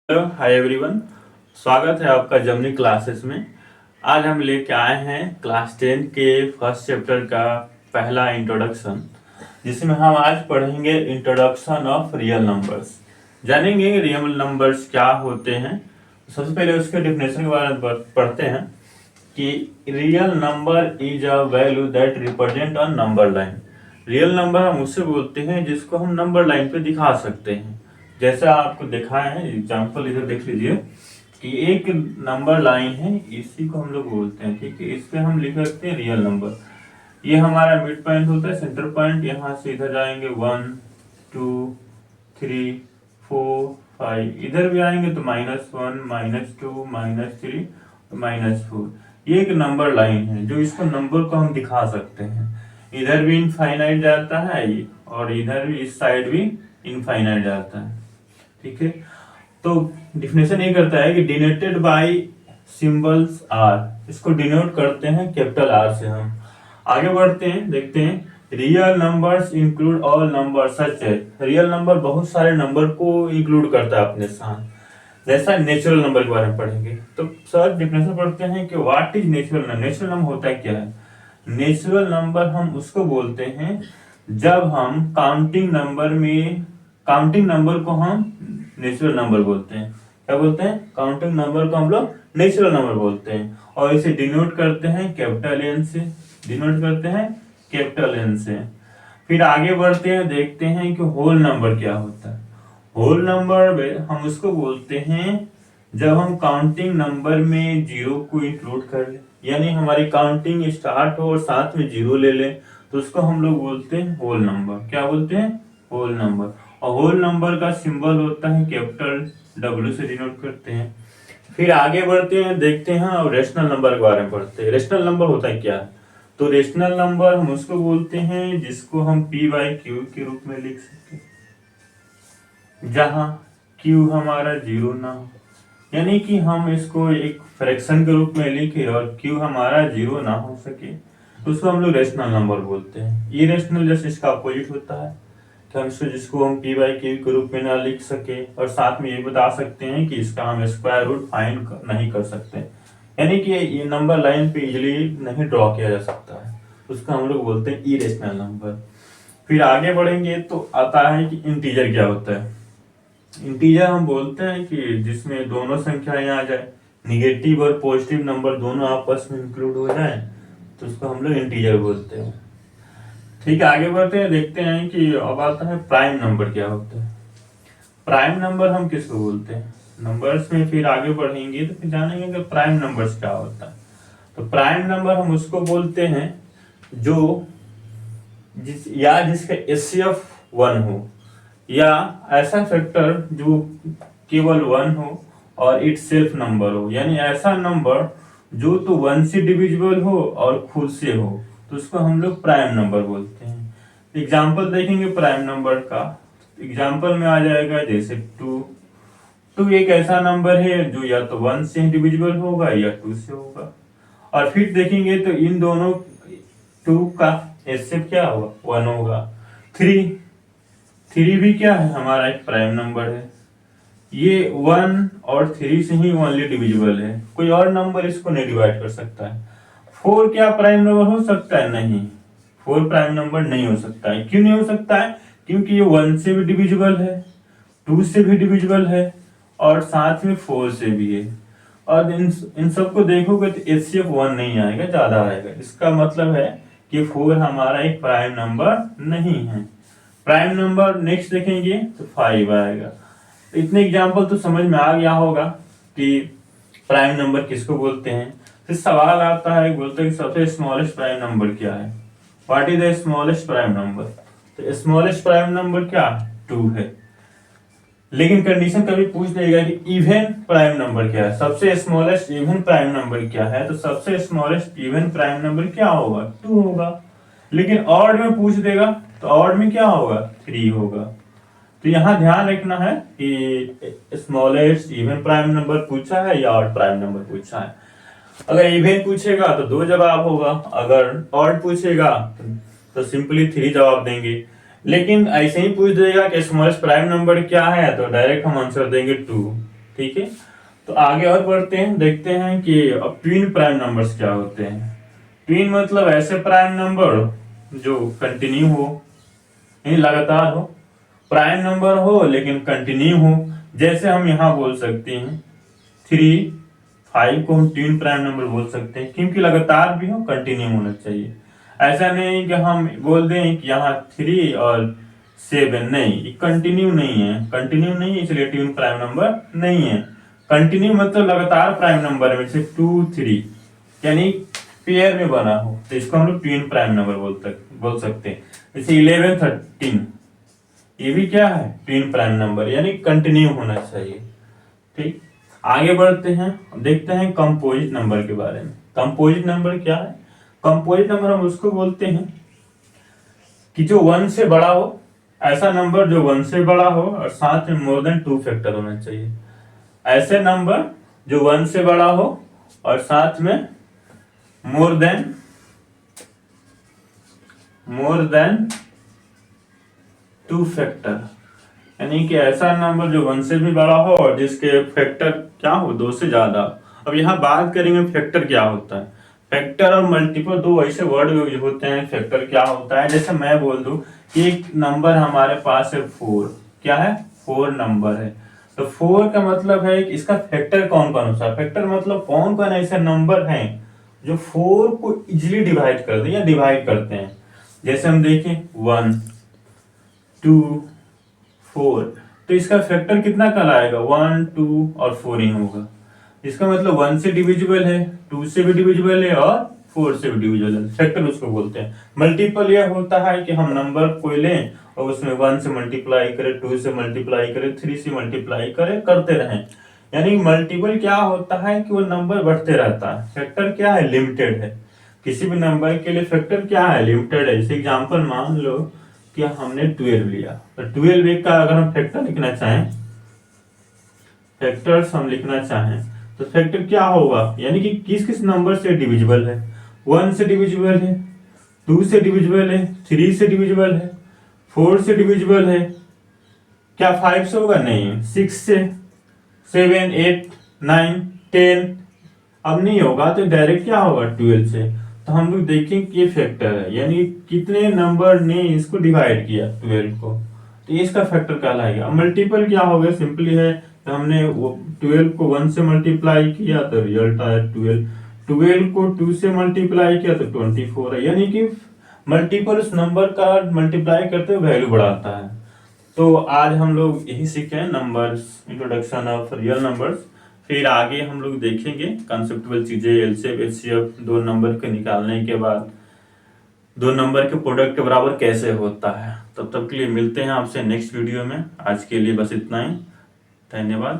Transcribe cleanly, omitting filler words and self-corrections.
Hello hi everyone. स्वागत है आपका जमनी क्लासेस में। आज हम लेके आए हैं क्लास 10 के फर्स्ट चैप्टर का पहला इंट्रोडक्शन, जिसमें हम आज पढ़ेंगे इंट्रोडक्शन ऑफ रियल नंबर्स। जानेंगे रियल नंबर्स क्या होते हैं। सबसे पहले उसके डेफिनेशन के बारे में पढ़ते हैं कि real number is a value that represent a number line. Real number हम उसे बोलते हैं जिसको हम नंबर लाइन पे दिखा सकते हैं। जैसा आपको दिखाए हैं एग्जाम्पल, इधर देख लीजिए कि एक नंबर लाइन है, इसी को हम लोग बोलते हैं। ठीक है, इस पे हम लिख सकते हैं रियल नंबर। ये हमारा मिड पॉइंट होता है, सेंटर पॉइंट। यहाँ से इधर जाएंगे 1 2 3 4 5, इधर भी आएंगे तो -1 -2 -3 -4। ये एक नंबर लाइन है जो इसको नंबर को हम दिखा सकते हैं। इधर भी इनफाइनाइट जाता है और इधर भी इस साइड भी इनफाइनाइट जाता है। ठीक है, तो डिफिनेशन ये करता है कि डिनोटेड बाय सिंबल्स आर, इसको डिनोट करते हैं कैपिटल आर से। हम आगे बढ़ते हैं, देखते हैं real numbers include all number such है। रियल नंबर बहुत सारे नंबर को इंक्लूड करता है अपने साथ। जैसा नेचुरल नंबर के बारे में पढ़ेंगे तो सर डिफिनेशन पढ़ते हैं कि what is natural number. Natural number होता है क्या है? नेचुरल नंबर हम उसको बोलते हैं जब हम काउंटिंग नंबर को हम नेचुरल नंबर बोलते हैं। क्या बोलते हैं? काउंटिंग नंबर को हम लोग नेचुरल नंबर बोलते हैं और इसे डिनोट करते हैं कैपिटल एन से। डिनोट करते हैं कैपिटल एन से। फिर आगे बढ़ते हैं, देखते हैं कि होल नंबर क्या होता है। होल नंबर हम उसको बोलते हैं जब हम काउंटिंग नंबर में जीरो को इंक्लूड कर ले, यानी हमारी काउंटिंग स्टार्ट हो और साथ में जीरो ले ले, तो उसको हम लोग बोलते हैं होल नंबर। क्या बोलते हैं? Whole number. और होल नंबर का सिंबल होता है कैपिटल डब्ल्यू से डिनोट करते हैं। फिर आगे बढ़ते हैं, देखते हैं और रेशनल नंबर के बारे में पढ़ते हैं। रेशनल नंबर होता है क्या? तो रेशनल नंबर हम उसको बोलते हैं जिसको हम पी बाई क्यू के रूप में लिख सकते, जहां क्यू हमारा जीरो ना हो, यानी कि हम इसको एक फ्रैक्शन के रूप में लिखे और क्यू हमारा जीरो ना हो सके, तो उसको हम लोग रेशनल नंबर बोलते हैं। ये रेशनल जैसे इसका अपोजिट होता है कि हम इसको जिसको हम पी बाई क्यू के रूप में ना लिख सके और साथ में ये बता सकते हैं कि इसका हम स्क्वायर रूट फाइंड नहीं कर सकते, यानी कि ये नंबर लाइन पे इजिली नहीं ड्रॉ किया जा सकता है, उसको हम लोग बोलते हैं इरेशनल नंबर। फिर आगे बढ़ेंगे तो आता है कि इंटीजर क्या होता है। इंटीजर हम बोलते हैं कि जिसमें दोनों संख्याएं आ जाए, निगेटिव और पॉजिटिव नंबर दोनों आपस में इंक्लूड हो जाए, तो उसको हम लोग इंटीजर बोलते हैं। ठीक है, आगे बढ़ते हैं, देखते हैं कि अब आता है प्राइम नंबर क्या होता है। प्राइम नंबर हम किसको बोलते हैं? नंबर्स में फिर आगे बढ़ेंगे तो फिर जानेंगे कि प्राइम नंबर्स क्या होता है। तो प्राइम नंबर हम उसको बोलते हैं जो जिसका एचसीएफ 1 हो, या ऐसा फैक्टर जो केवल 1 हो और इट सेल्फ नंबर हो, यानी ऐसा नंबर जो तो 1 से डिविजिबल हो और खुद से हो, तो उसको हम लोग प्राइम नंबर बोलते हैं। एग्जाम्पल देखेंगे प्राइम नंबर का। एग्जाम्पल में आ जाएगा जैसे 2। 2 एक ऐसा नंबर है जो या तो 1 से डिविजिबल होगा या 2 से होगा। और फिर देखेंगे तो इन दोनों 2 का एचसीएफ क्या होगा? 1 होगा। 3 भी क्या है? हमारा एक प्राइम नंबर है। ये 1 और 3 से ही ओनली डिविजिबल है, कोई और नंबर इसको नहीं डिवाइड कर सकता है। 4 क्या प्राइम नंबर हो सकता है? नहीं, 4 प्राइम नंबर नहीं हो सकता है। क्यों नहीं हो सकता है? क्योंकि ये 1 से भी डिविजिबल है, 2 से भी डिविजिबल है और साथ में 4 से भी है। और इन सबको देखोगे तो एचसीएफ 1 नहीं आएगा, ज्यादा आएगा। इसका मतलब है कि 4 हमारा एक प्राइम नंबर नहीं है। प्राइम नंबर नेक्स्ट देखेंगे तो 5 आएगा। तो इतने एग्जाम्पल तो समझ में आ गया होगा कि प्राइम नंबर किसको बोलते हैं। फिर सवाल आता है, बोलते हैं कि सबसे स्मॉलेस्ट प्राइम नंबर क्या है? What is the smallest prime number? तो स्मॉलेस्ट प्राइम नंबर क्या? 2 है। लेकिन कंडीशन कभी पूछ देगा कि इवन प्राइम नंबर क्या है, सबसे स्मॉलेस्ट इवन प्राइम नंबर क्या है, तो सबसे स्मॉलेस्ट इवन प्राइम नंबर क्या होगा? 2 होगा। लेकिन ऑड में पूछ देगा तो ऑड में क्या होगा? 3 होगा। तो यहाँ ध्यान रखना है कि स्मॉलेस्ट इवन प्राइम नंबर पूछा है या ऑड प्राइम नंबर पूछा है। अगर इवन पूछेगा तो 2 जवाब होगा, अगर ऑड पूछेगा तो सिंपली 3 जवाब देंगे। लेकिन ऐसे ही पूछ देगा कि स्मॉलेस्ट प्राइम नंबर क्या है, तो डायरेक्ट हम आंसर देंगे 2। ठीक है। तो आगे और बढ़ते हैं, देखते हैं कि अब ट्विन प्राइम नंबर्स क्या होते हैं। ट्विन मतलब ऐसे प्राइम नंबर जो कंटिन्यू हो, यानी लगातार हो। प्राइम नंबर हो लेकिन कंटिन्यू हो। जैसे हम यहाँ बोल सकते हैं 3, 5 को हम ट्विन प्राइम नंबर बोल सकते हैं, क्योंकि लगातार भी हो, कंटिन्यू होना चाहिए। ऐसा नहीं कि हम बोल दें कि यहाँ 3 और 7, नहीं, कंटिन्यू नहीं है, कंटिन्यू नहीं है, इसलिए ट्विन प्राइम नंबर नहीं है। कंटिन्यू मतलब लगातार प्राइम नंबर में, जैसे 2, 3, यानी पेयर में बना हो, तो इसको हम लोग ट्विन प्राइम नंबर बोल सकते हैं। जैसे 11, 13, ये भी क्या है, ट्विन प्राइम नंबर, यानी कंटिन्यू होना चाहिए। ठीक, आगे बढ़ते हैं, देखते हैं कंपोजिट नंबर के बारे में। कंपोजिट नंबर क्या है? कंपोजिट नंबर हम उसको बोलते हैं कि जो 1 से बड़ा हो, ऐसा नंबर जो 1 से बड़ा हो और साथ में मोर देन 2 फैक्टर होना चाहिए। ऐसे नंबर जो 1 से बड़ा हो और साथ में मोर देन 2 फैक्टर, यानी कि ऐसा नंबर जो 1 से भी बड़ा हो और जिसके फैक्टर क्या हो, 2 से ज्यादा। अब यहाँ बात करेंगे फैक्टर क्या होता है। फैक्टर और मल्टीपल दो ऐसे वर्ड यूज होते हैं। फैक्टर क्या होता है, जैसे मैं बोल दूं कि एक नंबर हमारे पास है 4, क्या है, 4 नंबर है, तो 4 का मतलब है कि इसका फैक्टर कौन कौन सा। फैक्टर मतलब कौन कौन ऐसे नंबर हैं जो 4 को इजिली डिवाइड कर दे या डिवाइड करते हैं। जैसे हम देखें 1, 2, 4, तो इसका फैक्टर कितना कहलाएगा, 1, 2 और 4 ही होगा। इसका मतलब 1 से डिविजिबल है, 2 से भी डिविजिबल है और 4 से भी डिविजिबल है, फैक्टर उसको बोलते हैं। मल्टीपल यह होता है कि हम नंबर कोई लें और उसमें 1 से मल्टीप्लाई करें, 2 से मल्टीप्लाई करें, 3 से मल्टीप्लाई करें, करते रहें। यानी मल्टीपल क्या होता है कि वो नंबर बढ़ते रहता है। फैक्टर क्या है, लिमिटेड है। किसी भी नंबर के लिए फैक्टर क्या है, लिमिटेड है। जैसे एग्जांपल मान लो कि हमने 12 लिया, तो 12 का अगर हम फैक्टर लिखना चाहें, फैक्टर्स हम लिखना चाहें, तो फैक्टर क्या होगा, यानी कि किस किस नंबर से डिविजिबल है। 1 से डिविजिबल है, 2 से डिविजिबल है, 3 से डिविजिबल है, 4 से डिविजिबल है, क्या 5 से होगा, नहीं, 6 से, 7, 8, 9, 10, अब नहीं होगा, तो डायरेक्ट क्या होगा, 12 से। तो हम लोग देखें कि ये फैक्टर है, यानी कितने नंबर ने इसको डिवाइड किया 12 को, तो इसका फैक्टर कहलाएगा। अब मल्टीपल क्या होगा, सिंपली है, तो हमने 12 को 1 से मल्टीप्लाई किया तो रिजल्ट आया 12, 12 को 2 से मल्टीप्लाई किया तो 24 है। यानी कि मल्टीपल उस नंबर का मल्टीप्लाई करते हुए वैल्यू बढ़ाता है। तो आज हम लोग यही सीखे हैं, numbers, introduction of real numbers. फिर आगे हम लोग देखेंगे कंसेप्चुअल चीजें, एलसीएम एचसीएफ, दो नंबर के निकालने के बाद दो नंबर के प्रोडक्ट के बराबर कैसे होता है। तब तक के लिए मिलते हैं आपसे नेक्स्ट वीडियो में। आज के लिए बस इतना ही, धन्यवाद।